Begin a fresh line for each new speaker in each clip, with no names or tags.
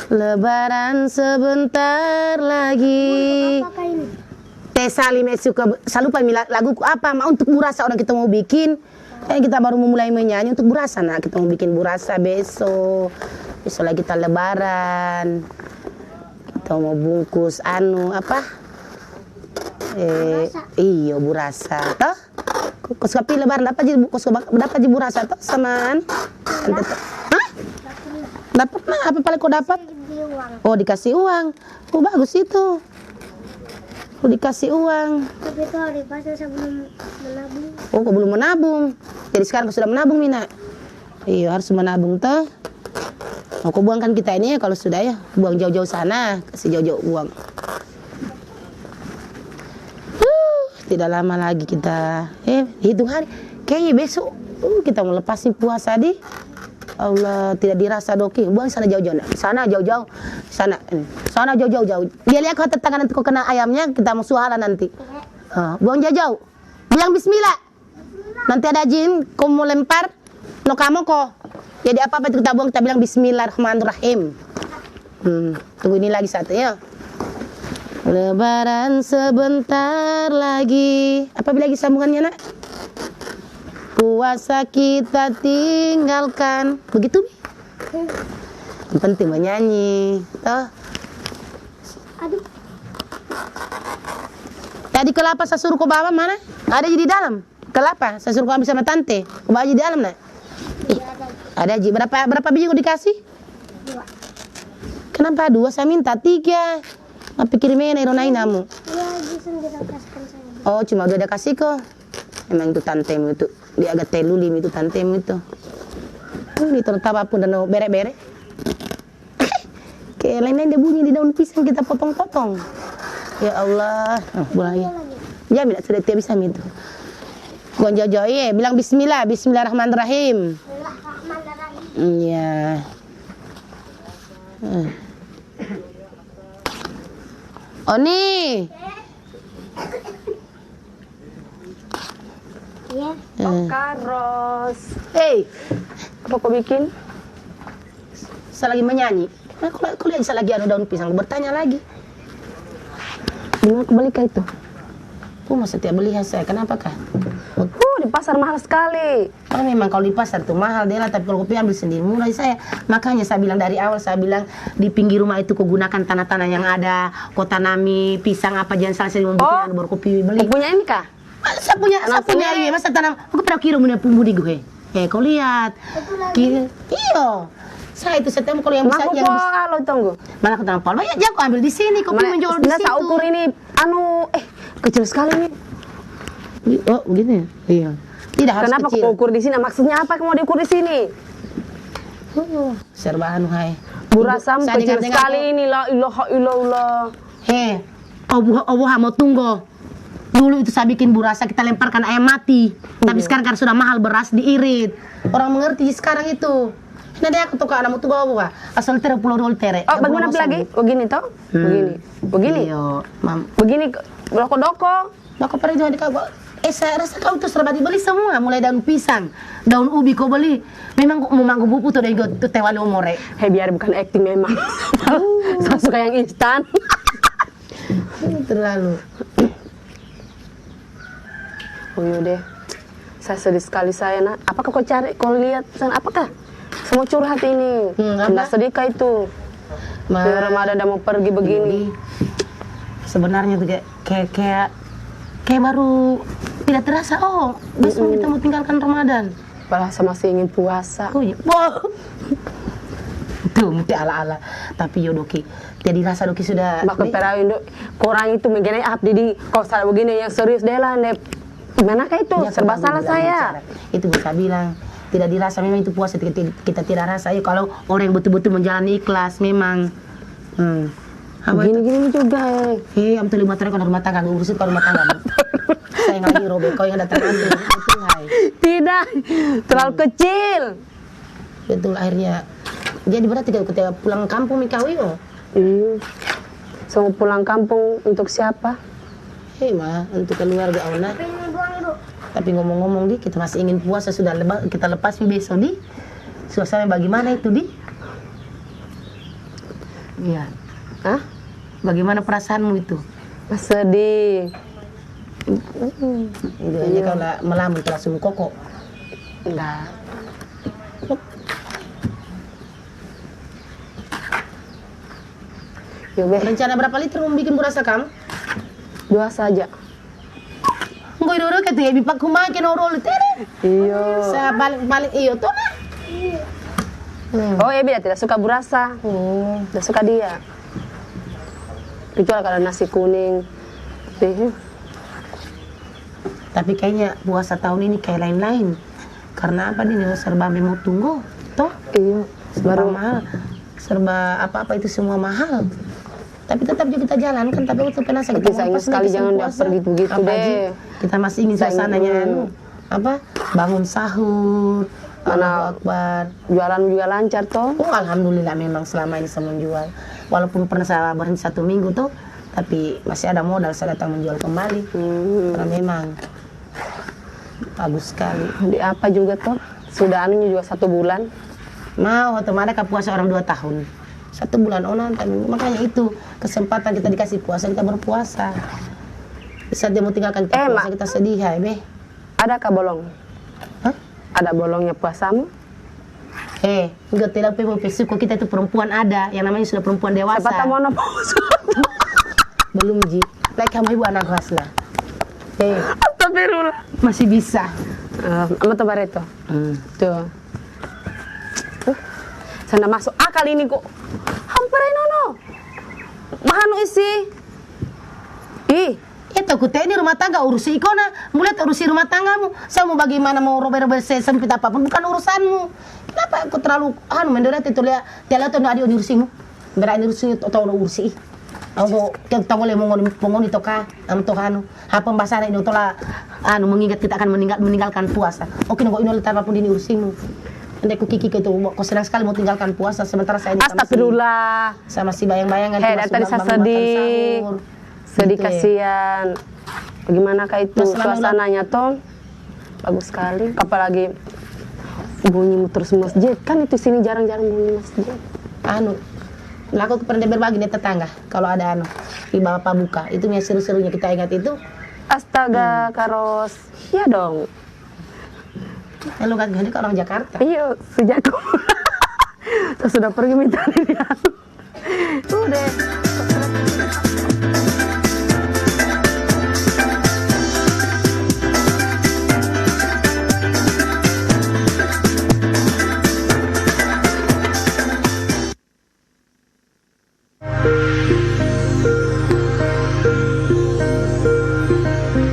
Lebaran sebentar lagi. Teh Salim suka selalu pamit lagu apa untuk burasa orang kita mau bikin. Kita baru memulai menyanyi untuk burasa. Nah, kita mau bikin burasa besok. Besok lagi kita lebaran. Kita mau bungkus apa? Iyo burasa. Toh? Kau suka pilih lebaran dapat jadi burasa toh samaan. Hah? Dapat mah apa paling kau dapat? Oh, dikasih uang. Oh, bagus itu. Oh, dikasih uang.
Tapi itu harus dipasang sebelum menabung.
Oh, kau belum menabung. Jadi sekarang kau sudah menabung, Mina. Iya, harus menabung toh. Oh, kau buangkan kita ini ya kalau sudah ya. Buang jauh-jauh sana, kasih jauh-jauh uang. Tidak lama lagi kita hitung hari. Kayaknya besok kita mau lepasin puasa di. Allah, tidak dirasa doki. Buang sana jauh-jauh. Sana jauh-jauh. Sana jauh-jauh. Dia lihat kau tetangga nanti kau kena ayamnya, kita mau suhala nanti. Buang jauh-jauh. Bilang bismillah. Nanti ada jin, kau mau lempar, no kamu kok. Jadi apa-apa itu kita buang, kita bilang bismillahirrahmanirrahim. Tunggu ini lagi satu ya. Lebaran sebentar lagi. Apa lagi sambungannya, Nak? Puasa kita tinggalkan. Begitu, Bi? Yang penting menyanyi. Toh.
Aduh.
Tadi kelapa saya suruh kau bawa mana? Ada di dalam. Kelapa saya suruh kau ambil sama tante. Kau bawa di dalam, Nak? Ada ji. Berapa biji kau dikasih?
2.
Kenapa 2? Saya minta 3. Apa kirimnya ironain kamu?
Iya, bisa dikasihkan saya.
Oh, cuma udah kasih kok. Emang itu tantemu itu. Dia agak telulim itu tantemu itu. Ini tertawa pun dan bere-bere. Kayak lain-lain dia bunyi di daun pisang kita potong-potong. Ya Allah. Mulai. Ya, bila sudah tiap bisa itu. Gua jauh-jauh ya, bilang bismillah, bismillahirrahmanirrahim. Iya. Oni.
Iya.
Karos.
Hey,
Apa kau bikin?
saya lagi menyanyi. Nah, kau lihat saya lagi ada daun pisang, bertanya lagi. Gimana kembali ke itu? Masa tiap beli saya, kenapa kah?
Di pasar mahal sekali.
Oh, memang kalau di pasar tuh mahal deh lah, tapi kalau kopi ambil sendiri mulai saya. Makanya saya bilang dari awal, saya bilang di pinggir rumah itu kau gunakan tanah-tanah yang ada, kau tanami pisang apa, jangan salah saya membuat baru kopi beli.
Kau punya ini kah?
Saya punya iya, masa tanam, aku pernah kira punya pembudi gue. Kau lihat. Iya. Saya itu setiap kalau yang bisa
Halo, tunggu.
Mana aku tanam pol? Ya, aku ambil di sini, kopi menjual di situ.
Saya ukur ini kecil sekali nih.
Oh, begini. Iya. Tidak harus
Kenapa
kecil.
kau ukur di sini? Maksudnya apa kau mau diukur di sini?
Serba anu hai.
Burasam kecil sekali ini, la ilaha illallah.
Obo mau tunggu. Dulu itu saya bikin burasa, kita lemparkan ayam mati. Tapi sekarang karena sudah mahal beras diirit. Orang mengerti sekarang itu. Nanti aku tuh kalau mau tunggu obo asal tere pulau tere.
Oh, bagaimana lagi? Begini toh? Begini.
Iya, mam.
Begini doko-doko.
Doko pada jangan dikagak. Saya rasa kau tuh serba dibeli semua, mulai daun pisang, daun ubi kau beli. Memang mau manggu buku tuh dari tuh tewali umore.
Biar bukan acting memang. Saya suka yang instan.
Terlalu.
Oh yaudah, saya sedih sekali saya nak. Apakah kau cari, kau lihat sana? Apakah semua curhat ini? Tidak sedih kah itu? Ramadan udah mau pergi begini.
Sebenarnya tuh kayak baru tidak terasa. Oh, besok kita mau tinggalkan Ramadan.
Padahal saya masih ingin puasa.
Oh iya. Wow. Tuh, mesti ala-ala. Tapi yo Doki, jadi rasa Doki sudah.
Maka perawin korang itu mengenai abdi di kau salah begini yang serius deh lah. Gimana kah itu?
Ya,
serba salah saya.
Itu bisa bilang tidak dirasa, memang itu puasa kita tidak rasa. Ya, kalau orang yang betul-betul menjalani ikhlas memang.
Gini-gini juga.
Am tuh 5 tahun kalau rumah tangga, urusin kalau rumah tangga. Saya nggak hero, kau yang datang nanti.
Tidak, terlalu kecil.
Betul akhirnya. Jadi berarti ketika pulang kampung kau yo.
Mau pulang kampung untuk siapa?
Untuk keluarga Ona. Tapi ngomong-ngomong kita masih ingin puasa, sudah kita lepas besok di. Suasana bagaimana itu di? Iya.
Hah?
Bagaimana perasaanmu itu?
Sedih.
Itu aja kalau melamun itu langsung koko.
Enggak. Yuk,
Rencana berapa liter mau bikin burasa kamu?
2 saja.
Ngoi dulu ketika bipak kumakin orol tere.
Iya.
Sa balik iyo tuh nah.
Oh ya, dia tidak suka burasa. Tidak suka dia. Kecuali kalau nasi kuning.
Tapi kayaknya puasa tahun ini kayak lain-lain. Karena apa nih serba mau tunggu, toh?
Iya.
Serba mahal, serba apa-apa itu semua mahal. Tapi tetap juga kita jalankan. Tapi aku penasaran.
Tapi sayang sekali jangan udah pergi begitu deh.
Kita masih ingin suasananya apa? Bangun sahur. Allahu Akbar.
Jualan juga lancar toh?
Oh, alhamdulillah memang selama ini saya menjual. Walaupun pernah saya berhenti 1 minggu tuh, tapi masih ada modal saya datang menjual kembali. Karena memang bagus sekali.
Di apa juga toh? Sudah anunya juga 1 bulan.
Mau atau ada puasa orang 2 tahun. 1 bulan tapi makanya itu kesempatan kita dikasih puasa, kita berpuasa. Bisa dia mau tinggalkan kita puasa, kita sedih ya, Be.
Adakah bolong?
Hah?
Ada bolongnya puasamu?
Enggak tidak suku kita itu perempuan ada, yang namanya sudah perempuan dewasa.
Siapa tahu mau puasa?
Belum Ji. Like kamu ibu anak kelas lah.
Astagfirullah.
Masih bisa.
Ama to bareto. Tuh. Sana masuk akal ini kok. Hampir nono. Mahanu isi. Ih,
itu aku ini rumah tangga urusi ikona, mulai urusi rumah tanggamu. Saya mau bagaimana mau rober-rober sempit apapun bukan urusanmu. Kenapa aku terlalu menderat itu lihat tuh ada urusimu. Berani urusi atau urusi. Aku kita boleh mengoni toka am tohanu. Apa pembahasan ini tola mengingat kita akan meninggalkan puasa. Oke nunggu ini apapun ini urusimu. Nanti aku kiki itu kok senang sekali mau tinggalkan puasa sementara saya
astagfirullah.
Saya masih bayang-bayangan
dari tadi saya sedih. Sedih kasihan. Bagaimanakah itu suasananya toh? Bagus sekali. Apalagi bunyi terus masjid. Kan itu sini jarang-jarang bunyi masjid.
Aku pernah berbagi di tetangga. Kalau ada di bapak buka, itu yang seru-serunya kita ingat itu.
Astaga, Karos. Iya dong.
Lu kan jadi orang Jakarta.
Iya, sejak saya sudah pergi minta dia. Udah.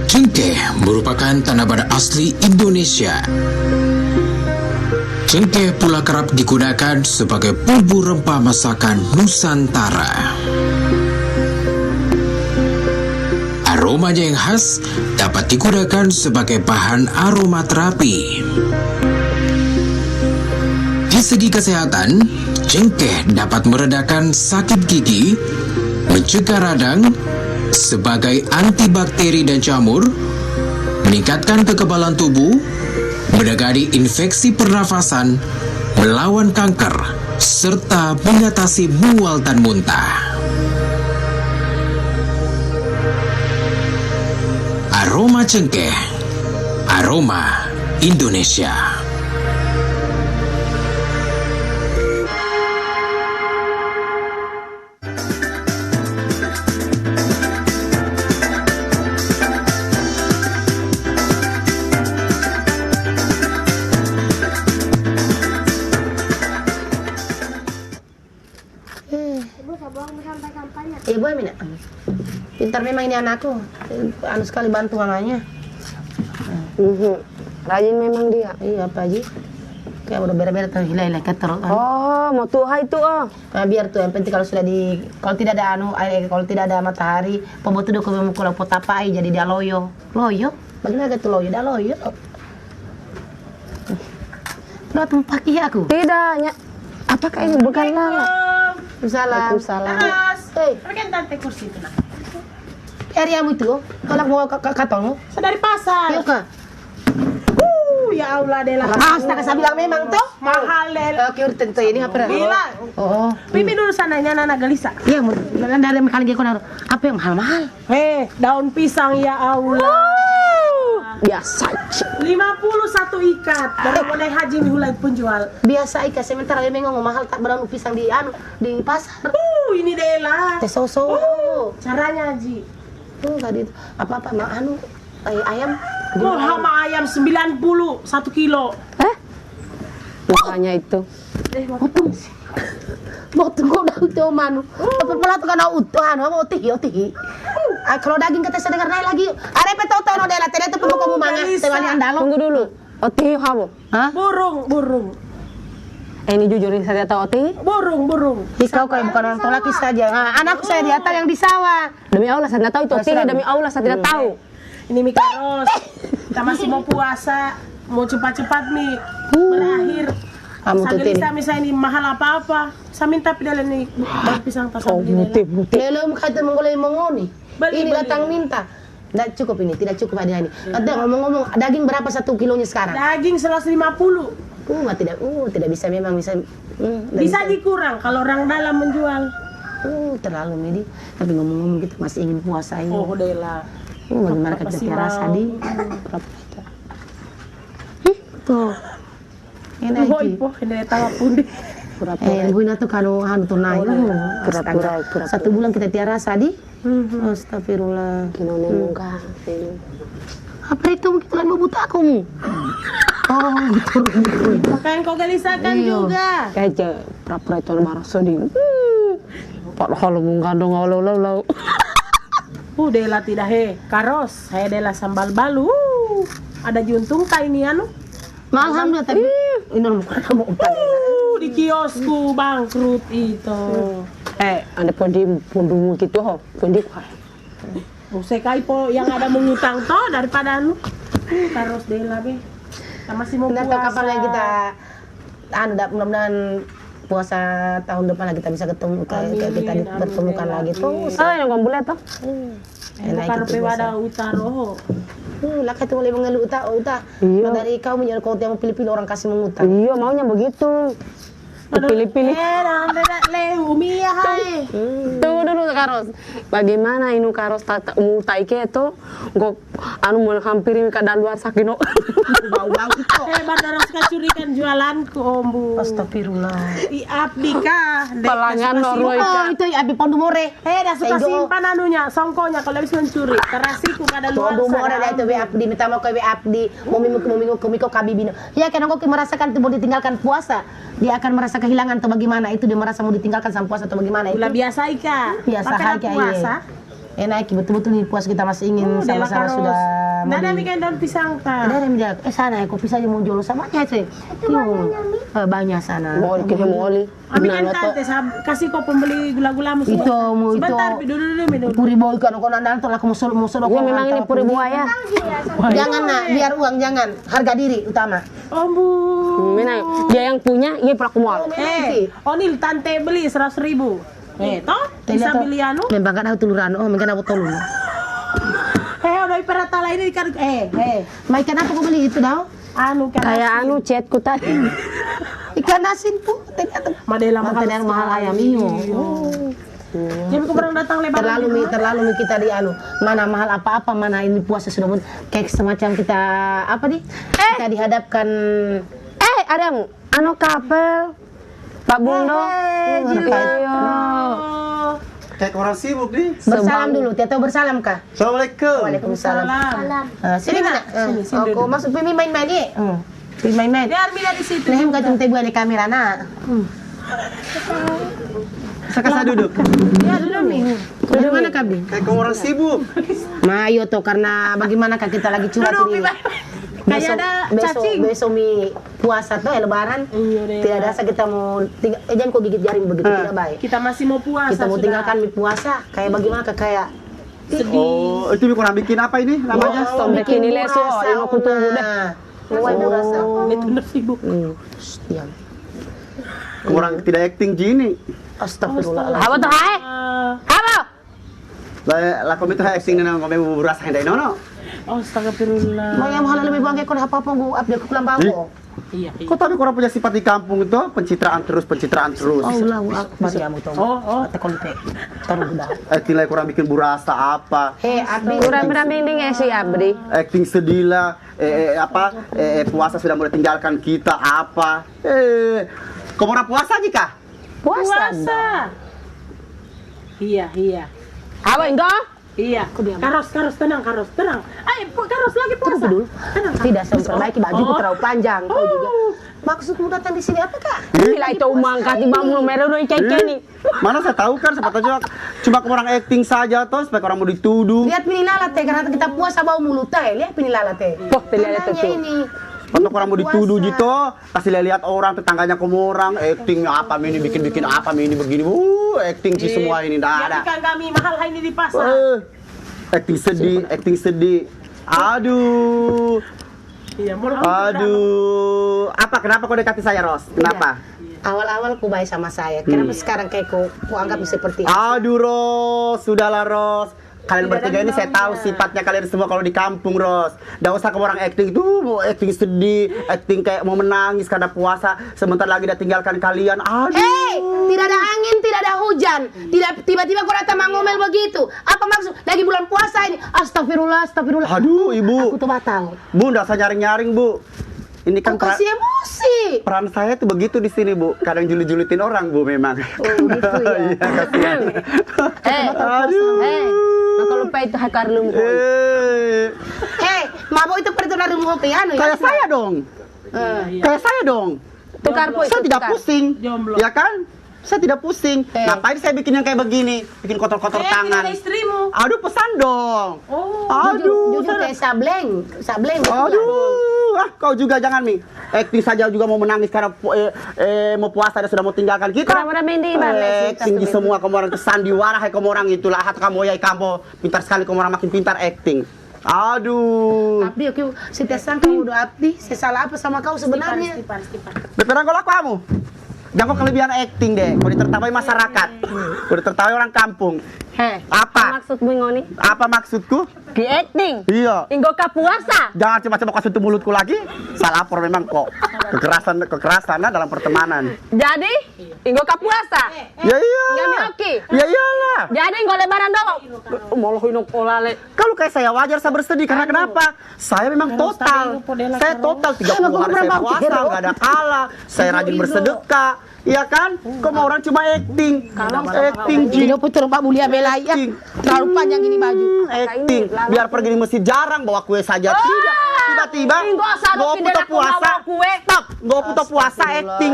Cengkeh merupakan tanaman asli Indonesia. Cengkeh pula kerap digunakan sebagai bumbu rempah masakan Nusantara. Aromanya yang khas dapat digunakan sebagai bahan aromaterapi. Di segi kesehatan, cengkeh dapat meredakan sakit gigi, mencegah radang, sebagai antibakteri dan jamur, meningkatkan kekebalan tubuh, menangani infeksi pernafasan, melawan kanker, serta mengatasi mual dan muntah. Aroma cengkeh, aroma Indonesia.
Ibu Amina, pintar memang ini anakku, sekali bantu mamanya.
Rajin memang dia.
Iya Pak Haji, kayak udah bere-bere tuh hilai-hilai keter.
Oh, mau tuha itu
Nah, biar tuh yang penting kalau sudah kalau tidak ada kalau tidak ada matahari, pembuat itu kalau mukul potapai jadi dia loyo. Loyo? Bagaimana gitu loyo? Dia loyo. Lo tempat aku?
Tidak, apakah ini bukan lalat?
Waalaikumsalam.
Kan tante kursi itu nak.
Hari kamu itu, kalau mau katongmu?
Saya dari pasar.
Iya kak.
Ya Allah Dela.
Tak saya bilang memang toh.
Mahal Del.
Oke, udah tentu ini apa?
Bilang.
Oh.
Pipi dulu sananya Nana Galisa.
Iya, dari kali dia konar. Apa yang mahal-mahal?
Daun pisang ya Allah.
Biasa.
51 ikat. Baru mulai haji nih hulai penjual.
Biasa ika sementara dia ngomong mahal tak beranu pisang di pasar.
Ini Dela.
Teh soso.
Caranya haji.
Tadi apa-apa ayam.
Oh, hama ayam 90 1 kilo.
Makanya itu.
Mau tunggu dah utuh manu. Apa pula tu kana utuh mau otihi. Kalau daging kata saya dengar naik lagi. Are petoto no dela tadi tu pemukul mumanga tewali andalo.
Tunggu dulu. Oti kamu.
Hah?
Burung.
Ini jujurin saya tahu Oti.
Burung.
Kau kayak bukan orang tua laki saja. Anakku saya di atas yang di sawah.
Demi Allah saya tidak tahu itu Oti. Demi Allah saya tidak tahu.
Ini mie karos. Kita masih mau puasa, mau cepat-cepat nih berakhir. Sambil misalnya ini mahal apa-apa. Saya minta pidala nih bang pisang tas beli
Lele kata menggoleh mengoni. Ini datang minta. Tidak cukup ini, tidak cukup hadiah ini. Ada ngomong-ngomong, daging berapa 1 kilonya sekarang?
Daging 150.
Tidak bisa memang bisa.
Bisa dikurang kalau orang dalam menjual.
Terlalu ini. Tapi ngomong-ngomong kita masih ingin puasa ini.
Oh, Dela.
Bagaimana kita rasa di? Tuh. Enak iki.
Ipo, ini tawa pun.
Buina tuh kanu tuh naik. Pura-pura. 1 bulan kita tiara sadi. Astagfirullah.
Kinone muka.
Apa itu begitu kan mau buta aku mu? Oh, betul.
Makanya kau gelisakan juga.
Kayak pura-pura itu marah sedih. Padahal mengandung lalu.
Dela tidak karos. Saya Dela sambal balu. Ada juntung kah ini anu?
Alhamdulillah tapi ini nomor kamu umpan.
Di kiosku bangkrut itu.
Ada pondum gitu ho, pondi kuah.
Sekai po yang ada mengutang toh daripada anu. Karos Dela be. Kita masih mau
Nanti
puasa.
kapan lagi kita mudah-mudahan puasa tahun depan lagi kita bisa ketemu kayak kita dipertemukan lagi tuh.
Yang kamu boleh toh?
Bukan pewada utaro.
Lah kata boleh mengeluh utah.
Iya.
Dari kau menyuruh kau yang pilih-pilih orang kasih mengutang.
Iya, maunya begitu. Pilih-pilih.
Umia hai.
Tunggu dulu Karos. Bagaimana ini Karos taike itu kok anu menghampiri ke luar sakino.
Bau-bau itu.
Hebat orang suka curikan jualanku ombu.
Astagfirullah.
I abdi kah?
Pelanggan Norway kah?
Itu abdi Pondumore.
Dah suka simpan anunya, songkonya kalau habis mencuri. Terasiku kada luar
Pondumore dah itu abdi minta mau ke abdi mau minggu kabibino. Ya kan kau merasakan itu mau ditinggalkan puasa. Dia akan merasa kehilangan atau bagaimana itu dia merasa mau ditinggalkan sama puasa atau bagaimana itu.
Ulah biasa ika.
Biasa aja
puasa.
Enak betul-betul nih puasa kita masih ingin sama-sama sudah.
Nggak ada bikin daun pisang kah?
Ada yang bilang, sana ya kopi saja mau jual sama aja sih. Banyak sana.
Mau kita mau oli.
Amikan tante kasih kau pembeli gula-gula musuh.
Itu
sebentar dulu.
Puri boy kan kau nanti lah kamu solo.
Ya memang ini puri buaya.
Jangan nak, biar uang jangan. Harga diri utama.
Bu.
Memang dia yang punya, dia pelaku mal.
Onil tante beli 100.000. Toh bisa beli anu?
Memang kan aku tuluran, mungkin aku tolong.
Udah iparatala ini kan
Mai kenapa kau beli itu dah?
Anu kan.
Kayak anu chatku tadi.
Ikan asin pun ternyata.
Madela
mahal ayam iyo.
Jadi kau pernah datang lebar.
Terlalu kita di anu. Mana mahal apa-apa, mana ini puasa sudah pun kayak semacam kita apa nih? Kita dihadapkan.
Ada anu kapel. Pak Bundo.
Kayak orang sibuk nih.
Bersalam dulu, Tiato bersalam kah?
Assalamualaikum.
Waalaikumsalam.
Salam.
Sini mana? Aku masuk pergi main-main ni. Pergi main-main.
Biar bila di situ.
Lehem kacung tebu ada kamera nak.
Saya duduk.
Ya duduk nih. Dari mana kabi?
Kayak orang sibuk.
Mayo tuh karena bagaimana kah kita lagi curhat ini.
Kayak ada cacing.
Besok mi puasa tuh lebaran. Tidak ada kita mau jangan kok gigit jaring begitu tidak baik.
Kita masih mau puasa.
Kita mau tinggalkan mi puasa kayak bagaimana kayak
Oh, itu kurang bikin apa ini namanya?
Bikin leso, yang aku tunggu dah.
Mulai rasa.
Itu sibuk.
Diam.
Kurang tidak acting gini.
Astagfirullah.
Apa tuh hai? Apa?
Lah kami tuh acting nang kami berasa hendak nono.
Oh, astagfirullah.
Mau yang mahal lebih bangke kon apa-apa gua update ke pulang bangko.
Iya.
Kok tapi orang punya sifat di kampung itu pencitraan terus.
Allahu Akbar ya muto.
Oh.
Tekon pe. Taruh udah.
Nilai kurang bikin burasa apa?
Abdi
Kurang berambing si Abdi.
Acting sedih lah. Puasa sudah mulai tinggalkan kita apa? Kamu orang puasa jika?
Puasa. Iya.
Apa enggak?
Iya. Karos, tenang. Ayo, karos lagi puasa. Tenang.
tidak memperbaiki bajuku terlalu panjang kau juga. Maksudmu datang di sini apa kak?
Gila itu mangkat di bambu merah udah nih.
Mana saya tahu kan, siapa tahu cuma orang acting saja toh supaya orang mau dituduh.
Lihat pinilalat teh karena kita puasa bau mulut teh. Lihat pinilalat teh.
Wah, pinilalat
Tanahnya
tuh.
ini.
Untuk orang mau dituduh gitu, kasih lihat orang tetangganya kamu orang actingnya apa ini bikin apa ini begini, acting sih semua ini dah ada.
Kan kami mahal ini di pasar.
Acting sedih. Aduh.
Iya,
Apa kenapa kau dekati saya Ros? Kenapa?
Awal-awal ku baik sama saya. Kenapa sekarang kayak ku anggap seperti itu?
Aduh Ros, sudahlah Ros. Kalian bertiga ini saya tahu sifatnya kalian semua kalau di kampung Ros. Nggak usah kamu orang acting tuh, mau acting sedih, acting kayak mau menangis karena puasa. Sebentar lagi udah tinggalkan kalian. Aduh.
Hei, tidak ada angin, tidak ada hujan. Tidak tiba-tiba kau datang mengomel begitu. Apa maksud? Lagi bulan puasa ini. Astagfirullah.
Aduh, Ibu.
Aku tuh batal.
Bu, nggak usah nyaring-nyaring, Bu. Ini kan
Kau kasih emosi.
peran saya tuh begitu di sini, Bu. Kadang julit-julitin orang, Bu, memang.
Oh, gitu ya.
Iya, kasihan.
Aduh. Nah kalau lupa itu hakar lu.
Hei, mabok itu peraturan rumah piano ya?
Kayak saya dong. Kayak saya dong.
Tukar po itu.
Saya tidak pusing.
Jomblo.
Ya kan? Saya tidak pusing. Ngapain saya bikin yang kayak begini? Bikin kotor-kotor tangan.
Tidak ada istrimu.
Aduh, pesan dong.
Oh.
Aduh.
Jujur kayak sableng.
Aduh. Kau juga jangan, Mi. Acting saja juga mau menangis karena mau puasa dan sudah mau tinggalkan kita.
Kurang-kurang di mana?
Acting di semua kamu orang sandiwara, hai kamu orang itulah hat kamu ya kamu pintar sekali kamu orang makin pintar acting. Aduh.
Abdi, oke, saya kamu udah Abdi. Saya salah apa sama kau sebenarnya?
Stipar.
Beperan kau laku kamu. Jangan kau kelebihan acting deh. Kau ditertawai masyarakat. Kau ditertawai orang kampung. Apa?
Maksudmu ngoni?
Apa maksudku?
Di acting.
Iya.
Inggo ka puasa.
Jangan coba-coba kau sentuh mulutku lagi. Salah lapor memang kok. Kekerasan dalam pertemanan.
Jadi, inggo ka puasa.
Ya iya.
Enggak mioki.
Ya iyalah.
Jadi inggo lebaran dong. Malah hinok olale.
Kalau kayak saya wajar saya bersedih karena kenapa? Saya memang total. Saya total 30 hari saya puasa, nggak ada kalah. Saya rajin bersedekah. Iya kan? Kok mau orang cuma acting? Acting Ji.
Tidak putar Pak Mulia Belai ya. Terlalu panjang ini baju.
Acting. Biar pergi di masjid jarang bawa kue saja. Tidak. Tiba-tiba bawa putar puasa. Stop. Bawa putar puasa acting.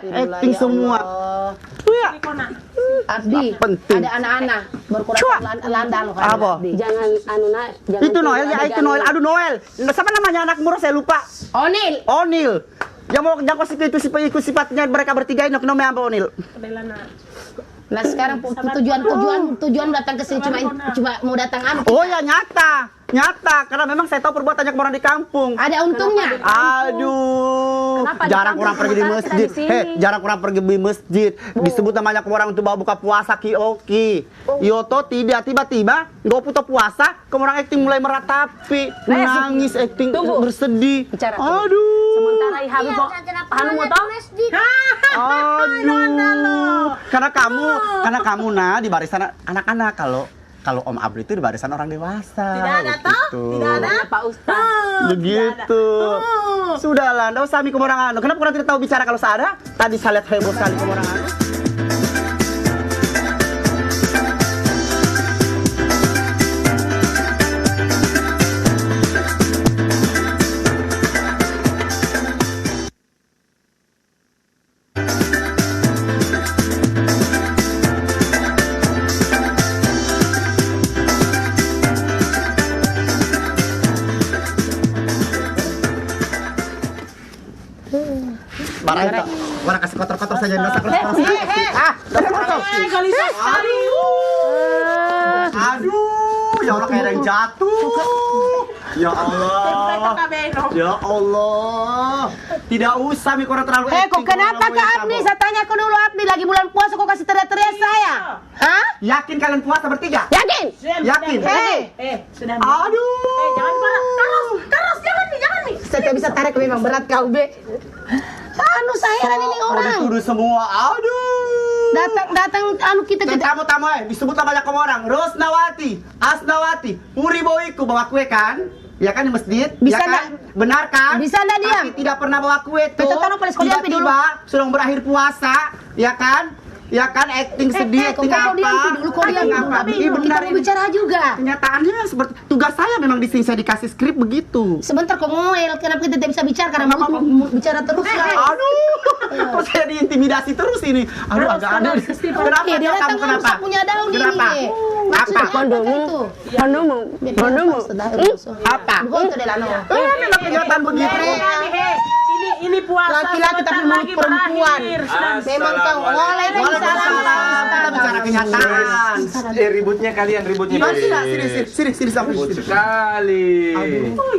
Acting semua. Iya.
Abdi,
Penting.
ada anak-anak berkurang landang.
Apa?
Jangan jangan.
Itu Noel ya, itu Noel. Aduh Noel. Siapa namanya anak murah saya lupa. Onil. Yang mau itu ikut sifatnya mereka bertiga ini namanya apa Onil?
Nah sekarang tujuan datang ke sini cuma mau datang anu.
Oh ya nyata karena memang saya tahu perbuatannya orang di kampung.
Ada untungnya.
Aduh, jarang orang pergi di masjid. Jarang orang pergi di masjid. Disebut namanya orang untuk bawa buka puasa kioki. Yoto tidak tiba-tiba nggak putar puasa, orang acting mulai meratapi, menangis, acting bersedih. Aduh.
Sementara Habib kok anu moto.
Aduh. Karena kamu nah di barisan anak-anak kalau Om Abri itu di barisan orang dewasa.
Tidak ada toh? Tidak ada
Pak Ustaz.
Begitu. Sudahlah, enggak usah mikir orang anu. Kenapa kurang tidak tahu bicara kalau saya ada? Tadi saya lihat heboh sekali orang anu. Barang kasih kotor-kotor saja dosa kotor. Aduh, ya Allah kayak yang jatuh. Ya Allah. Ya Allah. Tidak usah mikir terlalu.
Kok kenapa Kak Abdi? Saya tanya kau dulu Abdi lagi bulan puasa kok kasih teriak-teriak saya? Hah?
Yakin kalian puasa bertiga?
Yakin?
Yakin?
Sudah.
Aduh.
Jangan parah. Karos, jangan nih.
Saya tidak bisa tarik, memang berat kau, Be. Anu saya ini orang.
Dituduh semua. Aduh.
Datang kita
Tamu-tamu disebut banyak orang. Rosnawati, Asnawati, Puri Boiku bawa kue kan? Ya kan di masjid?
Bisa
ya kan? Benar kan?
Bisa nggak dia?
Tapi tidak pernah bawa kue tuh.
Pecotan apa, sekolah api dulu?
Tiba-tiba sudah berakhir puasa, ya kan? Ya kan acting sedih, acting apa?
Kau diam dulu.
Iya benar
Kita
ini.
bicara juga.
Kenyataannya seperti tugas saya memang di sini saya dikasih skrip begitu.
Sebentar kau ngoel, kenapa kita tidak bisa bicara? Karena mau bicara terus lah.
Aduh, kok saya diintimidasi terus ini. Aduh, agak ada. Kenapa
Dia
kamu
datang
kenapa?
punya daun ini.
Kenapa?
Maksudnya
Apa?
itu?
Pandomu.
Apa?
Bukan itu Delano.
Memang kenyataan begitu.
Ini puasa.
Laki-laki tapi
sebentar
mulut
lagi
perempuan.
berakhir.
Memang kau
Waalaikumsalam. Kita bicara kenyataan.
Ributnya kalian, ributnya.
Sini sampai
Ribut
sini.
sekali.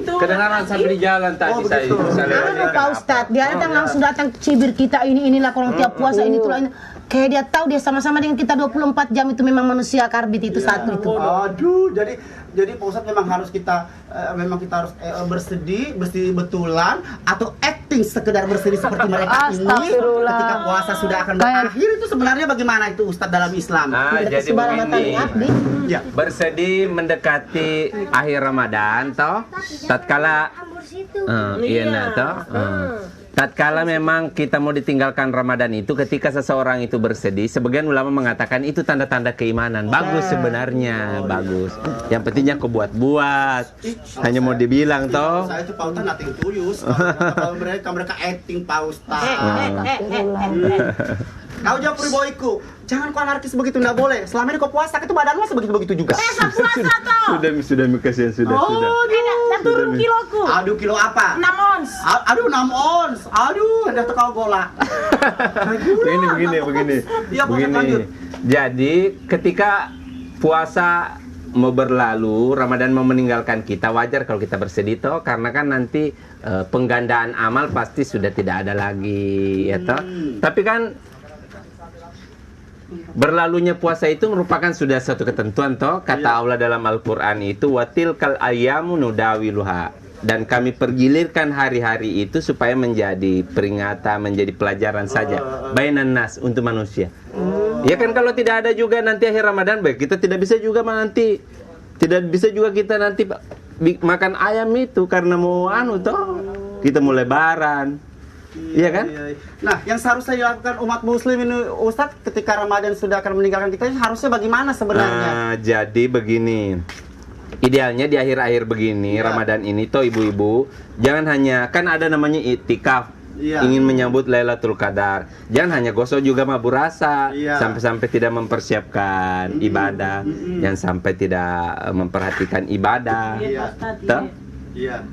Kedengaran sampai di jalan tadi saya.
Anu Pak Ustadz, dia datang cibir kita inilah kalau tiap puasa ini tuh ini. Kayak dia tahu dia sama-sama dengan kita 24 jam itu memang manusia karbit itu satu itu.
Aduh, jadi Pak Ustadz memang harus kita harus bersedih betulan atau acting sekedar bersedih seperti mereka ini
Astagfirullah.
ketika puasa sudah akan berakhir itu sebenarnya bagaimana itu Ustadz dalam Islam?
Nah, jadi begini.
Ya.
Bersedih mendekati akhir Ramadan toh. Tatkala
Ambur situ.
iya nah toh. Tatkala memang kita mau ditinggalkan Ramadan itu ketika seseorang itu bersedih, sebagian ulama mengatakan itu tanda-tanda keimanan. Bagus sebenarnya, bagus. Yang pentingnya kau buat-buat. Hanya mau dibilang toh.
Saya itu Pak Ustadz nothing tulus. Kalau mereka acting Pak Ustadz. Kau jawab Priboiku, jangan kau anarkis begitu, nggak boleh. Selama ini kau puasa, itu badan lu sebegitu-begitu juga.
Puasa toh.
Sudah kasihan sudah.
Dan turun kiloku.
Aduh, kilo apa?
6 ons.
Aduh, 6 ons. Aduh, udah kau gola.
Begini.
Iya, Pak Ustadz, lanjut.
Jadi ketika puasa mau berlalu, Ramadan mau meninggalkan kita, wajar kalau kita bersedih toh, karena kan nanti penggandaan amal pasti sudah tidak ada lagi, ya toh. Tapi kan berlalunya puasa itu merupakan sudah satu ketentuan toh, kata Allah dalam Al-Qur'an itu watilkal ayyamu nudawiluha, dan kami pergilirkan hari-hari itu supaya menjadi peringatan, menjadi pelajaran saja bainan nas, untuk manusia. Ya kan, kalau tidak ada juga nanti akhir Ramadan, baik kita tidak bisa juga kita nanti makan ayam itu karena mau toh, kita mau lebaran. Iya kan?
Nah, yang seharusnya dilakukan umat muslim ini Ustadz ketika Ramadan sudah akan meninggalkan kita, harusnya bagaimana sebenarnya?
Jadi begini. Idealnya di akhir-akhir begini Ramadan ini toh ibu-ibu, jangan hanya kan ada namanya iktikaf. Ingin menyambut Lailatul Qadar. Jangan hanya gosok juga mabur rasa. Sampai-sampai tidak mempersiapkan ibadah. Jangan sampai tidak memperhatikan ibadah. Toh?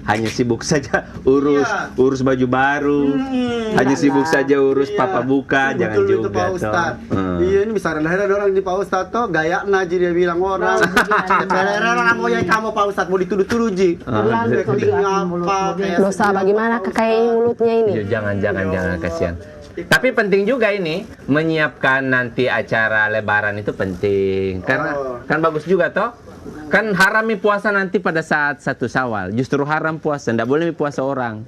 Hanya sibuk saja urus baju baru, hanya sibuk saja urus papa buka, jangan juga
Pak Ustadz. Iya, ini bisa ada orang di Pak Ustadz toh gaya naji dia bilang orang. Orang mau yang kamu Pak Ustadz mau dituduh-tuduh ji.
Dosa bagaimana kayak mulutnya ini?
Jangan kasihan. Tapi penting juga ini menyiapkan nanti acara Lebaran itu penting, karena kan bagus juga toh. Kan haram puasa nanti pada saat 1 Syawal. Justru haram puasa, tidak boleh puasa orang.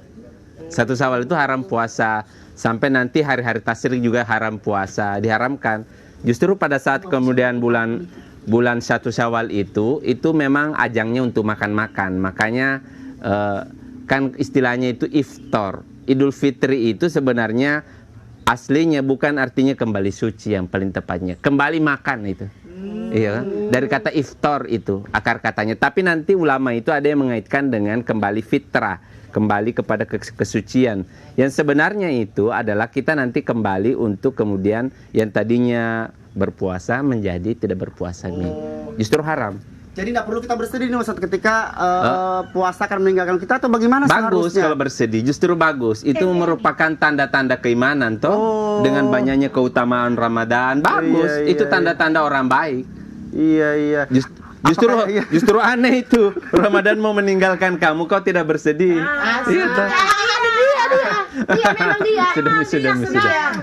1 Syawal itu haram puasa. Sampai nanti hari-hari tasyrik juga haram puasa, diharamkan. Justru pada saat kemudian bulan 1 Syawal itu memang ajangnya untuk makan-makan. Makanya kan istilahnya itu iftar. Idul Fitri itu sebenarnya aslinya bukan artinya kembali suci, yang paling tepatnya kembali makan itu. Iya kan? Dari kata iftar itu akar katanya. Tapi nanti ulama itu ada yang mengaitkan dengan kembali fitrah, kembali kepada kesucian. Yang sebenarnya itu adalah kita nanti kembali untuk kemudian yang tadinya berpuasa menjadi tidak berpuasa nih. Justru haram.
Jadi tidak perlu kita bersedih nih Ustadz ketika puasa akan meninggalkan kita, atau bagaimana
bagus
seharusnya?
Kalau bersedih, justru bagus. Itu merupakan tanda-tanda keimanan toh. Dengan banyaknya keutamaan Ramadan, bagus. Itu tanda-tanda orang baik.
Iya.
Justru aneh itu. Ramadan mau meninggalkan kamu, kau tidak bersedih.
Iya memang dia.
Sudah.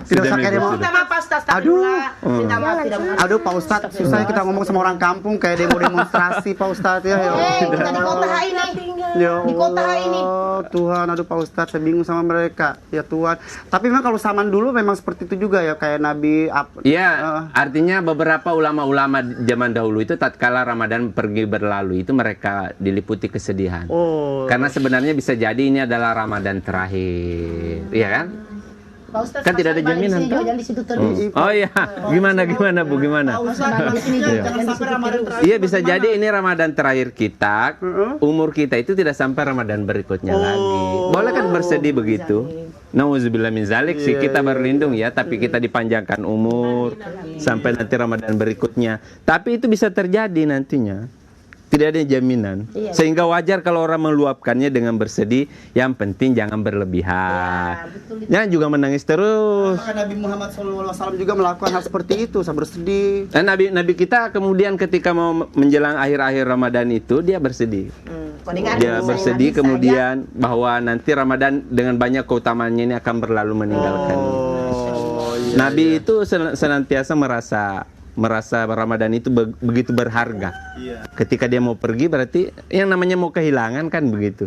Tidak usah kayak demo.
Minta maaf Pak Ustaz,
Aduh.
Minta maaf tidak maaf.
Aduh Pak Ustadz, susah ya kita ngomong sama orang kampung kayak demonstrasi Pak Ustadz ya.
Kita di kota ini.
Ya
Di kota ini.
Allah, Tuhan, aduh Pak Ustadz, saya bingung sama mereka. Ya Tuhan. Tapi memang kalau zaman dulu memang seperti itu juga ya, kayak Nabi.
Iya, artinya beberapa ulama-ulama zaman dahulu itu tatkala Ramadan pergi berlalu itu mereka diliputi kesedihan.
Oh.
Karena sebenarnya bisa jadi ini adalah Ramadan terakhir, iya kan?
Pak Ustadz,
Kan tidak ada
balik
jaminan,
sini,
toh?
jangan di situ terus.
Oh iya, gimana Bu, gimana?
Balik sini jangan di situ terus.
Iya bisa jadi ini Ramadan terakhir kita, umur kita itu tidak sampai Ramadan berikutnya lagi. Boleh kan bersedih begitu? Nauzubillah min zalik sih, kita berlindung ya, tapi kita dipanjangkan umur sampai nanti Ramadan berikutnya. Tapi itu bisa terjadi nantinya. Tidak ada jaminan. Sehingga wajar kalau orang meluapkannya dengan bersedih, yang penting jangan berlebihan. Jangan juga menangis terus.
Maka Nabi Muhammad SAW juga melakukan hal seperti itu, saya bersedih.
Dan Nabi kita kemudian ketika mau menjelang akhir-akhir Ramadan itu dia bersedih. Dia bersedih kemudian bahwa nanti Ramadan dengan banyak keutamaannya ini akan berlalu meninggalkan. Nabi itu senantiasa merasa Ramadan itu begitu berharga. Ketika dia mau pergi berarti yang namanya mau kehilangan kan begitu.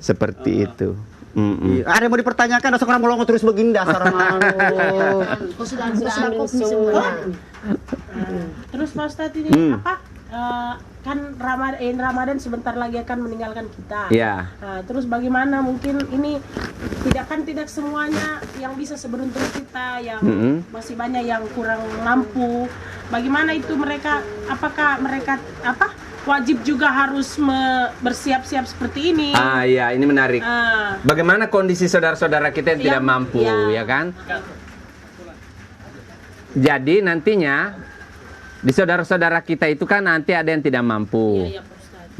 Seperti itu.
Ada yang mau dipertanyakan, dasar orang melongo terus begini dasar
Terus Pak Ustadz ini apa? Kan Ramadan sebentar lagi akan meninggalkan kita.
Iya.
Nah, terus bagaimana mungkin ini tidak semuanya yang bisa seberuntung kita, yang masih banyak yang kurang mampu. Bagaimana itu mereka? Apakah mereka wajib juga harus bersiap-siap seperti ini?
Iya, ini menarik. Bagaimana kondisi saudara-saudara kita yang tidak mampu, ya kan? Jadi nantinya di saudara-saudara kita itu kan nanti ada yang tidak mampu.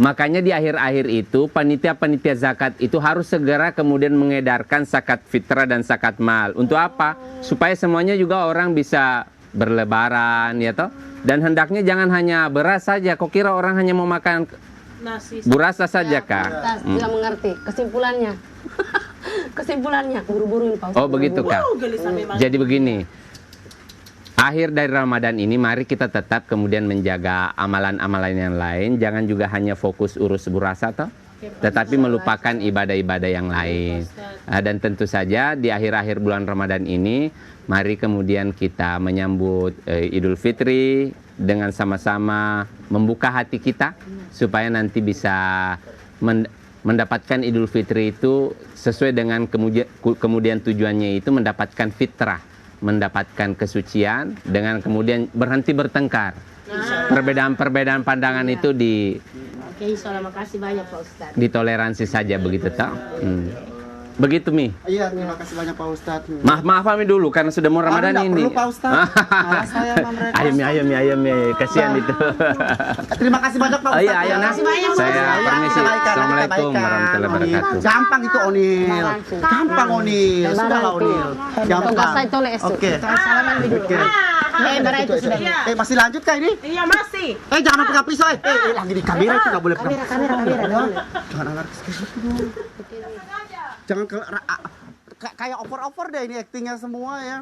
Makanya di akhir-akhir itu panitia-panitia zakat itu harus segera kemudian mengedarkan zakat fitrah dan zakat mal. Untuk apa? Supaya semuanya juga orang bisa berlebaran ya toh. Dan hendaknya jangan hanya beras saja. Kok kira orang hanya mau makan
Nasi.
burasa saja kah?
Tidak mengerti kesimpulannya. Kesimpulannya buru-buru ini Pak Ustaz.
Oh begitu kah? Jadi begini. Akhir dari Ramadan ini mari kita tetap kemudian menjaga amalan-amalan yang lain. Jangan juga hanya fokus urus burasa toh, tetapi melupakan ibadah-ibadah yang lain. Dan tentu saja di akhir-akhir bulan Ramadan ini mari kemudian kita menyambut Idul Fitri dengan sama-sama membuka hati kita supaya nanti bisa mendapatkan Idul Fitri itu sesuai dengan kemudian tujuannya itu mendapatkan fitrah, mendapatkan kesucian dengan kemudian berhenti bertengkar. Perbedaan-perbedaan pandangan itu
Oke, terima kasih banyak Pak Ustadz.
ditoleransi saja begitu toh. Begitu Mi.
Iya, terima kasih banyak Pak Ustadz.
Maaf Mi dulu karena sudah mau Ramadan ini.
Perlu Pak Ustadz. Malas saya sama mereka.
Ayam Mi, kasihan itu.
Terima kasih banyak Pak Ustadz.
Iya, ayo nah. Saya permisi. Assalamualaikum warahmatullahi wabarakatuh.
Gampang itu Onil. Gampang Onil. Sudahlah Onil. Gampang. Oke.
Salaman dulu. Itu sudah.
Masih lanjut kah ini?
Iya masih.
Jangan pegang pisau. Lagi di kamera itu nggak boleh pegang.
Kamera.
Jangan anarkis kayak gitu. Jangan kayak over deh ini aktingnya semua ya.